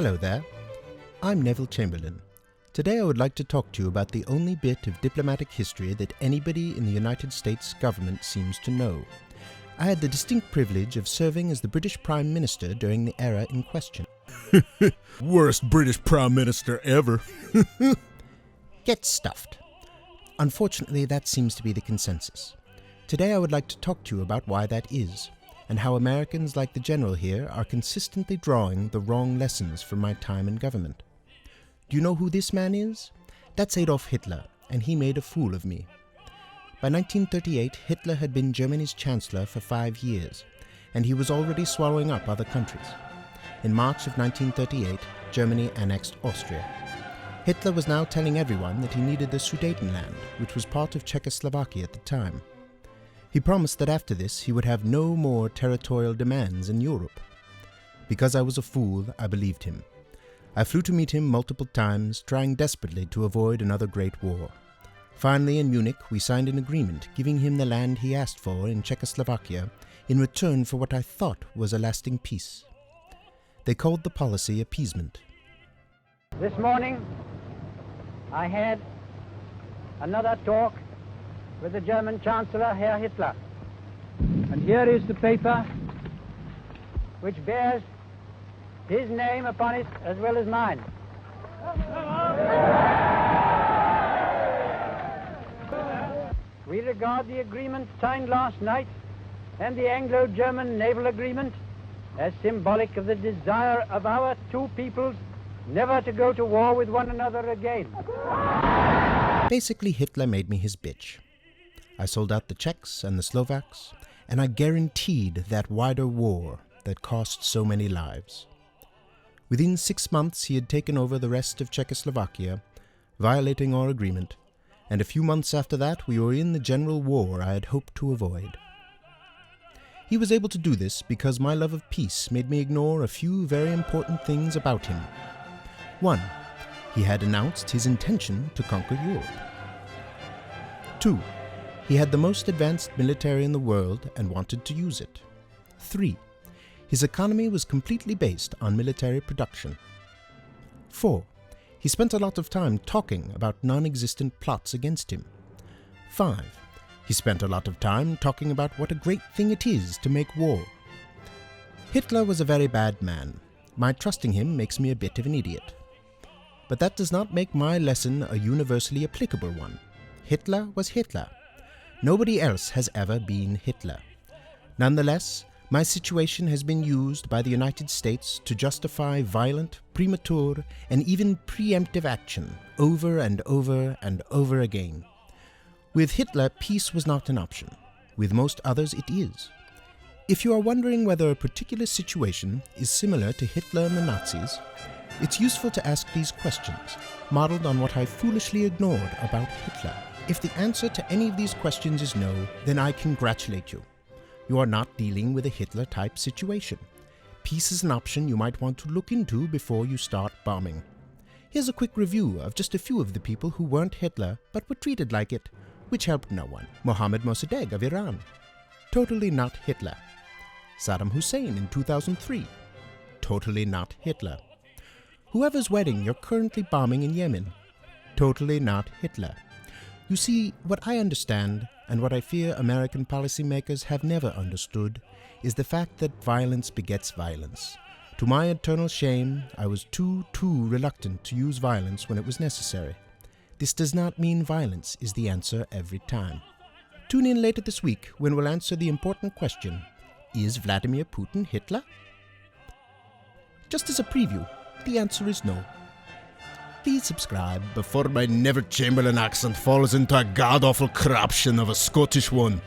Hello there, I'm Neville Chamberlain. Today I would like to talk to you about the only bit of diplomatic history that anybody in the United States government seems to know. I had the distinct privilege of serving as the British Prime Minister during the era in question. Worst British Prime Minister ever. Get stuffed. Unfortunately, that seems to be the consensus. Today I would like to talk to you about why that is, and how Americans like the General here are consistently drawing the wrong lessons from my time in government. Do you know who this man is? That's Adolf Hitler, and he made a fool of me. By 1938, Hitler had been Germany's Chancellor for 5 years, and he was already swallowing up other countries. In March of 1938, Germany annexed Austria. Hitler was now telling everyone that he needed the Sudetenland, which was part of Czechoslovakia at the time. He promised that after this he would have no more territorial demands in Europe. Because I was a fool, I believed him. I flew to meet him multiple times, trying desperately to avoid another great war. Finally, in Munich, we signed an agreement giving him the land he asked for in Czechoslovakia in return for what I thought was a lasting peace. They called the policy appeasement. This morning, I had another talk with the German Chancellor, Herr Hitler. And here is the paper which bears his name upon it as well as mine. We regard the agreement signed last night and the Anglo-German naval agreement as symbolic of the desire of our two peoples never to go to war with one another again. Basically, Hitler made me his bitch. I sold out the Czechs and the Slovaks, and I guaranteed that wider war that cost so many lives. Within 6 months, he had taken over the rest of Czechoslovakia, violating our agreement, and a few months after that, we were in the general war I had hoped to avoid. He was able to do this because my love of peace made me ignore a few very important things about him. 1. He had announced his intention to conquer Europe. 2. He had the most advanced military in the world and wanted to use it. 3. His economy was completely based on military production. 4. He spent a lot of time talking about non-existent plots against him. 5. He spent a lot of time talking about what a great thing it is to make war. Hitler was a very bad man. My trusting him makes me a bit of an idiot. But that does not make my lesson a universally applicable one. Hitler was Hitler. Nobody else has ever been Hitler. Nonetheless, my situation has been used by the United States to justify violent, premature, and even preemptive action over and over and over again. With Hitler, peace was not an option. With most others, it is. If you are wondering whether a particular situation is similar to Hitler and the Nazis, it's useful to ask these questions, modeled on what I foolishly ignored about Hitler. If the answer to any of these questions is no, then I congratulate you. You are not dealing with a Hitler-type situation. Peace is an option you might want to look into before you start bombing. Here's a quick review of just a few of the people who weren't Hitler but were treated like it, which helped no one. Mohammad Mossadegh of Iran. Totally not Hitler. Saddam Hussein in 2003. Totally not Hitler. Whoever's wedding you're currently bombing in Yemen. Totally not Hitler. You see, what I understand, and what I fear American policymakers have never understood, is the fact that violence begets violence. To my eternal shame, I was too reluctant to use violence when it was necessary. This does not mean violence is the answer every time. Tune in later this week when we'll answer the important question, is Vladimir Putin Hitler? Just as a preview, the answer is no. Please subscribe Before my Neville Chamberlain accent falls into a god-awful corruption of a Scottish one.